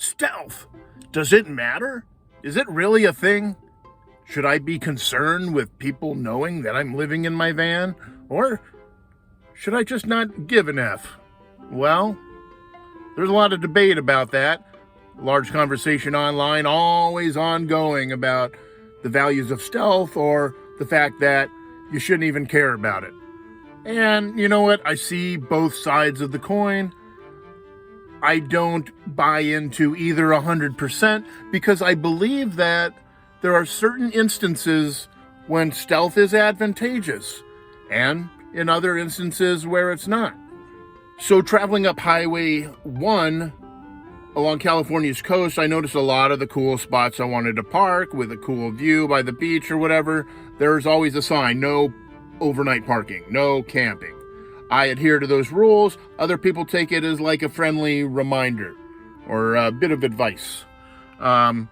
Stealth. Does it matter? Is it really a thing? Should I be concerned with people knowing that I'm living in my van? Or should I just not give an F? Well, there's a lot of debate about that. Large conversation online, always ongoing, about the values of stealth or the fact that you shouldn't even care about it. And you know what? I see both sides of the coin. I don't buy into either 100% because I believe that there are certain instances when stealth is advantageous and in other instances where it's not. So traveling up Highway 1 along California's coast, I noticed a lot of the cool spots I wanted to park with a cool view by the beach or whatever. There's always a sign, no overnight parking, no camping. I adhere to those rules. Other people take it as like a friendly reminder or a bit of advice. And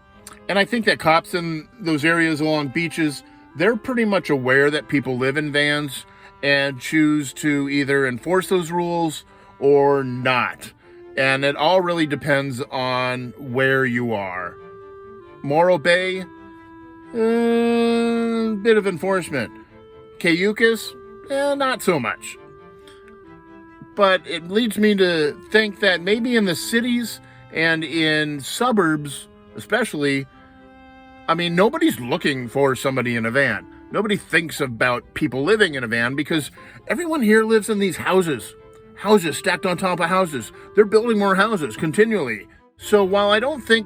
I think that cops in those areas along beaches, they're pretty much aware that people live in vans and choose to either enforce those rules or not. And it all really depends on where you are. Morro Bay, bit of enforcement. Cayucas, not so much. But it leads me to think that maybe in the cities and in suburbs, especially, I mean, nobody's looking for somebody in a van. Nobody thinks about people living in a van because everyone here lives in these houses. Houses stacked on top of houses. They're building more houses continually. So while I don't think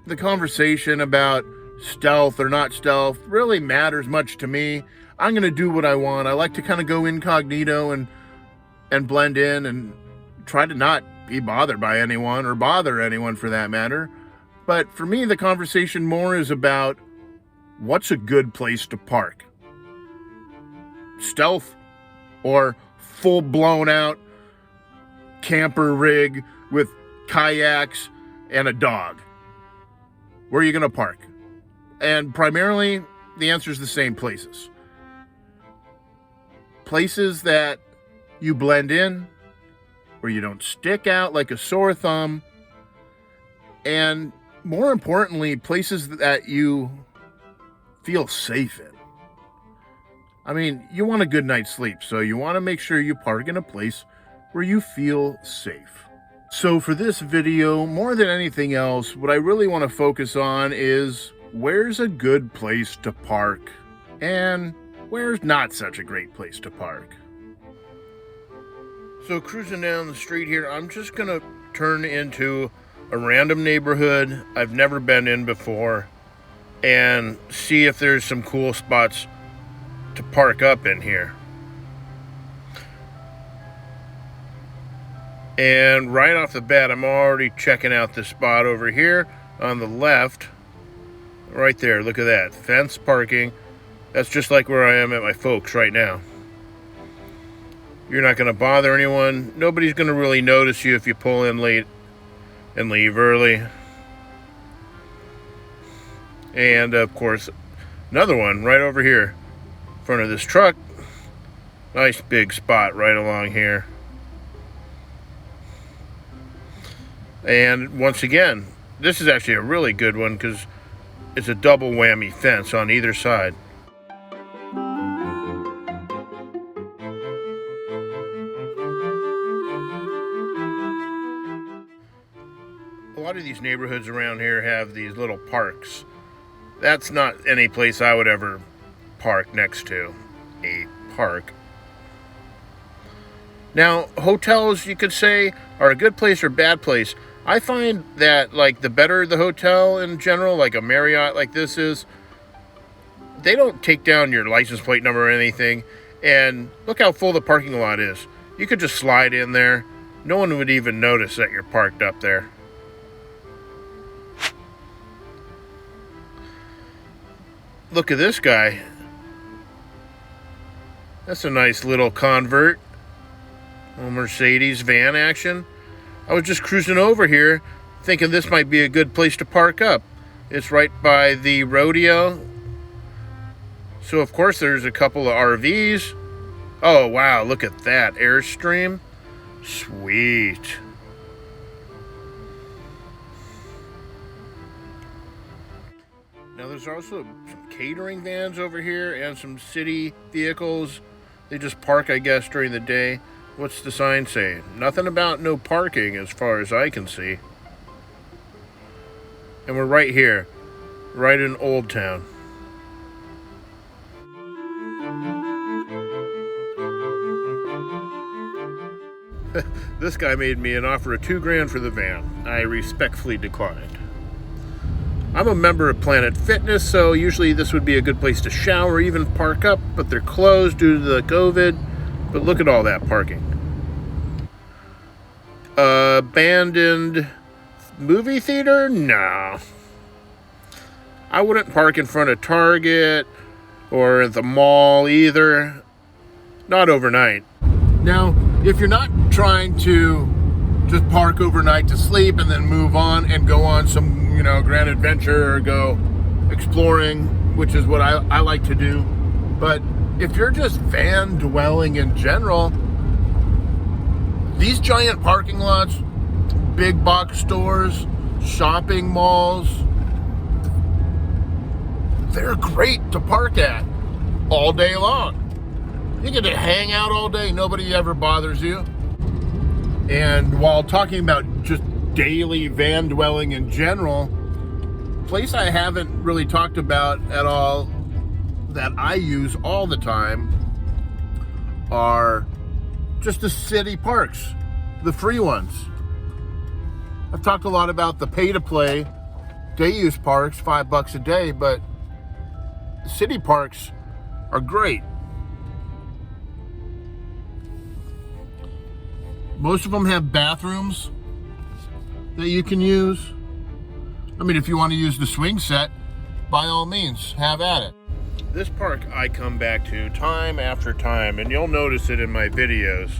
the conversation about stealth or not stealth really matters much to me, I'm going to do what I want. I like to kind of go incognito and blend in and try to not be bothered by anyone or bother anyone for that matter. But for me, the conversation more is about what's a good place to park? Stealth or full blown out camper rig with kayaks and a dog? Where are you going to park? And primarily, the answer is the same places. Places that you blend in, where you don't stick out like a sore thumb, and more importantly, places that you feel safe in. I mean, you want a good night's sleep, so you want to make sure you park in a place where you feel safe. So for this video, more than anything else, what I really want to focus on is where's a good place to park and where's not such a great place to park. So cruising down the street here, I'm just gonna turn into a random neighborhood I've never been in before and see if there's some cool spots to park up in here. And right off the bat, I'm already checking out this spot over here on the left. Right there, look at that. Fence parking. That's just like where I am at my folks right now. You're not going to bother anyone. Nobody's going to really notice you if you pull in late and leave early. And of course, another one right over here in front of this truck. Nice big spot right along here. And once again, this is actually a really good one because it's a double whammy fence on either side. A lot of these neighborhoods around here have these little parks. That's not any place I would ever park next to a park. Now, hotels, you could say, are a good place or bad place. I find that, like, the better the hotel in general, like a Marriott like this is, they don't take down your license plate number or anything. And look how full the parking lot is. You could just slide in there. No one would even notice that you're parked up there. Look at this guy. That's a nice little convert. Little Mercedes van action. I was just cruising over here thinking this might be a good place to park up. It's right by the rodeo. So of course there's a couple of RVs. Oh wow, look at that Airstream. Sweet. there's also some catering vans over here and some city vehicles. They just park, I guess, during the day. What's the sign say? Nothing about no parking as far as I can see. And we're right here, right in Old Town. This guy made me an offer of $2,000 for the van. I respectfully declined. I'm a member of Planet Fitness, so usually this would be a good place to shower, even park up, but they're closed due to the COVID. But look at all that parking. Abandoned movie theater? No. I wouldn't park in front of Target or at the mall either. Not overnight. Now, if you're not trying to just park overnight to sleep and then move on and go on some, grand adventure or go exploring, which is what I like to do. But if you're just van dwelling in general, these giant parking lots, big box stores, shopping malls, they're great to park at all day long. You get to hang out all day, nobody ever bothers you. And while talking about just daily van dwelling in general, place I haven't really talked about at all that I use all the time are just the city parks, the free ones. I've talked a lot about the pay-to-play day use parks, $5 a day, but city parks are great. Most of them have bathrooms that you can use. I mean, if you want to use the swing set, by all means, have at it. This park I come back to time after time, and you'll notice it in my videos.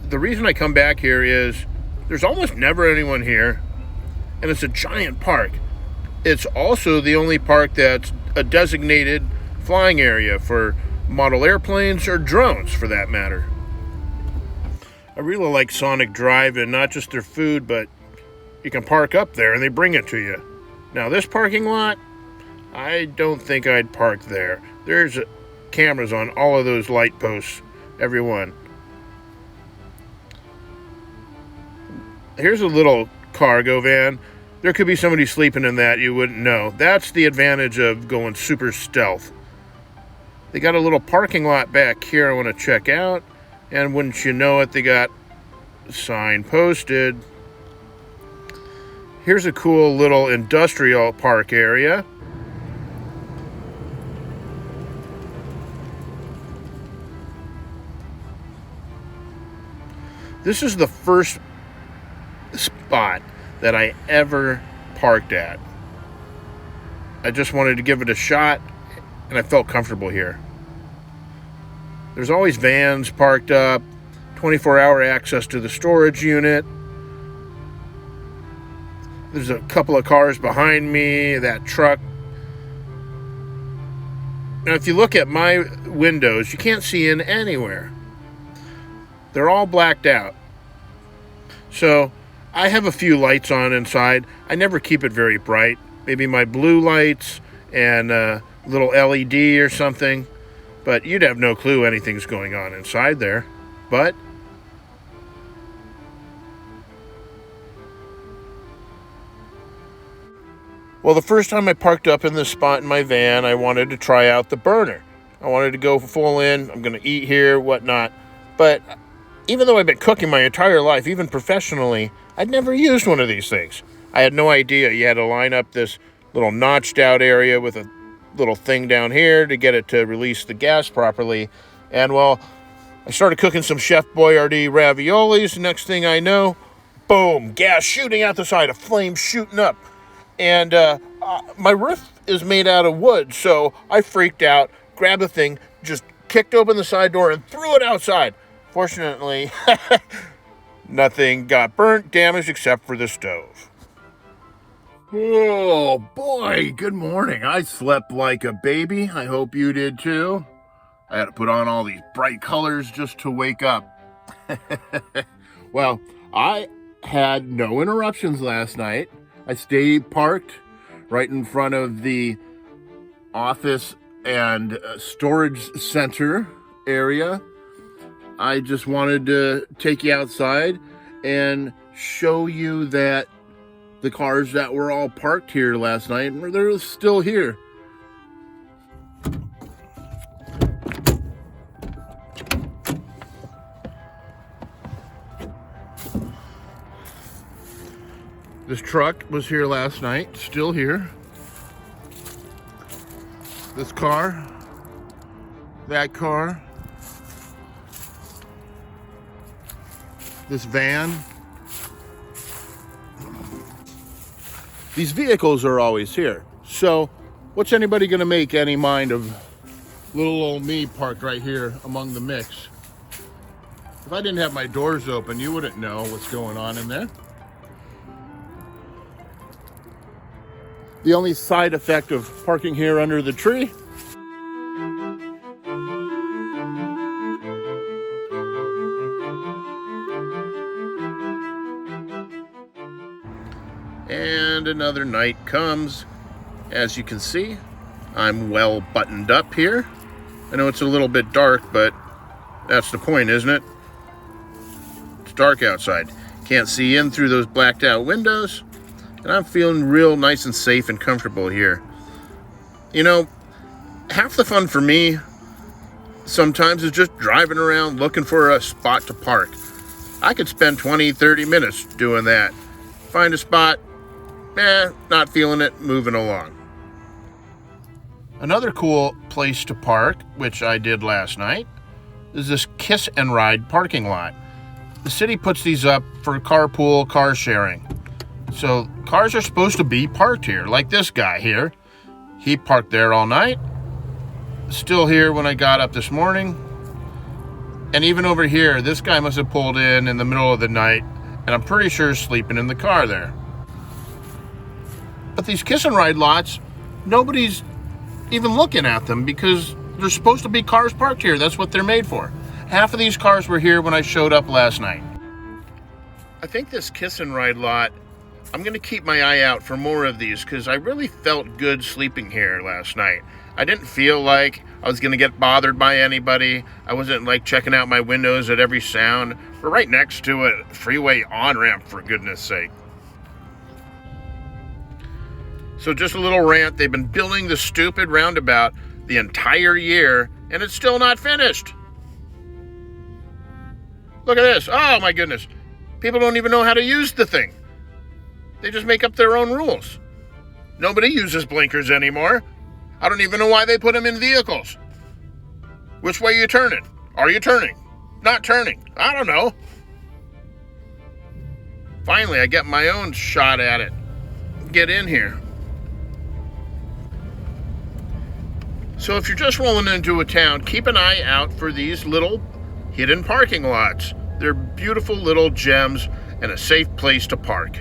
The reason I come back here is there's almost never anyone here, and it's a giant park. It's also the only park that's a designated flying area for model airplanes or drones, for that matter. I really like Sonic Drive-In, not just their food, but you can park up there and they bring it to you. Now this parking lot, I don't think I'd park there. There's cameras on all of those light posts, every one. Here's a little cargo van. There could be somebody sleeping in that, you wouldn't know. That's the advantage of going super stealth. They got a little parking lot back here I want to check out. And wouldn't you know it, they got a sign posted. Here's a cool little industrial park area. This is the first spot that I ever parked at. I just wanted to give it a shot, and I felt comfortable here. There's always vans parked up, 24-hour access to the storage unit. There's a couple of cars behind me, that truck. Now, if you look at my windows, you can't see in anywhere. They're all blacked out. So I have a few lights on inside. I never keep it very bright. Maybe my blue lights and a little LED or something. But you'd have no clue anything's going on inside there. But well, the first time I parked up in this spot in my van, I wanted to try out the burner. I wanted to go full in. I'm going to eat here, whatnot. But even though I've been cooking my entire life, even professionally, I'd never used one of these things. I had no idea you had to line up this little notched out area with a little thing down here to get it to release the gas properly. And well, I started cooking some Chef Boyardee raviolis. Next thing I know, boom, gas shooting out the side, a flame shooting up. And my roof is made out of wood, so I freaked out, grabbed the thing, just kicked open the side door and threw it outside. Fortunately, nothing got burnt, damaged, except for the stove. Oh boy, good morning. I slept like a baby. I hope you did too. I had to put on all these bright colors just to wake up. Well, I had no interruptions last night. I stayed parked right in front of the office and storage center area. I just wanted to take you outside and show you that the cars that were all parked here last night, they're still here. This truck was here last night, still here. This car, that car, this van. These vehicles are always here. So what's anybody gonna make any mind of little old me parked right here among the mix? If I didn't have my doors open, you wouldn't know what's going on in there. The only side effect of parking here under the tree and another night comes. As you can see, I'm well buttoned up here. I know it's a little bit dark, but that's the point, isn't it? It's dark outside. Can't see in through those blacked out windows. And I'm feeling real nice and safe and comfortable here. You know, half the fun for me sometimes is just driving around looking for a spot to park. I could spend 20, 30 minutes doing that. Find a spot, not feeling it, moving along. Another cool place to park, which I did last night, is this Kiss and Ride parking lot. The city puts these up for carpool car sharing. So cars are supposed to be parked here, like this guy here. He parked there all night. Still here when I got up this morning. And even over here, this guy must have pulled in the middle of the night, and I'm pretty sure sleeping in the car there. But these Kiss and Ride lots, nobody's even looking at them because they're supposed to be cars parked here. That's what they're made for. Half of these cars were here when I showed up last night. I think this Kiss and Ride lot, I'm gonna keep my eye out for more of these because I really felt good sleeping here last night. I didn't feel like I was gonna get bothered by anybody. I wasn't like checking out my windows at every sound. We're right next to a freeway on-ramp, for goodness sake. So just a little rant. They've been building the stupid roundabout the entire year and it's still not finished. Look at this. Oh my goodness. People don't even know how to use the thing. They just make up their own rules. Nobody uses blinkers anymore. I don't even know why they put them in vehicles. Which way are you turning? Are you turning? Not turning? I don't know. Finally, I get my own shot at it. Get in here. So if you're just rolling into a town, keep an eye out for these little hidden parking lots. They're beautiful little gems and a safe place to park.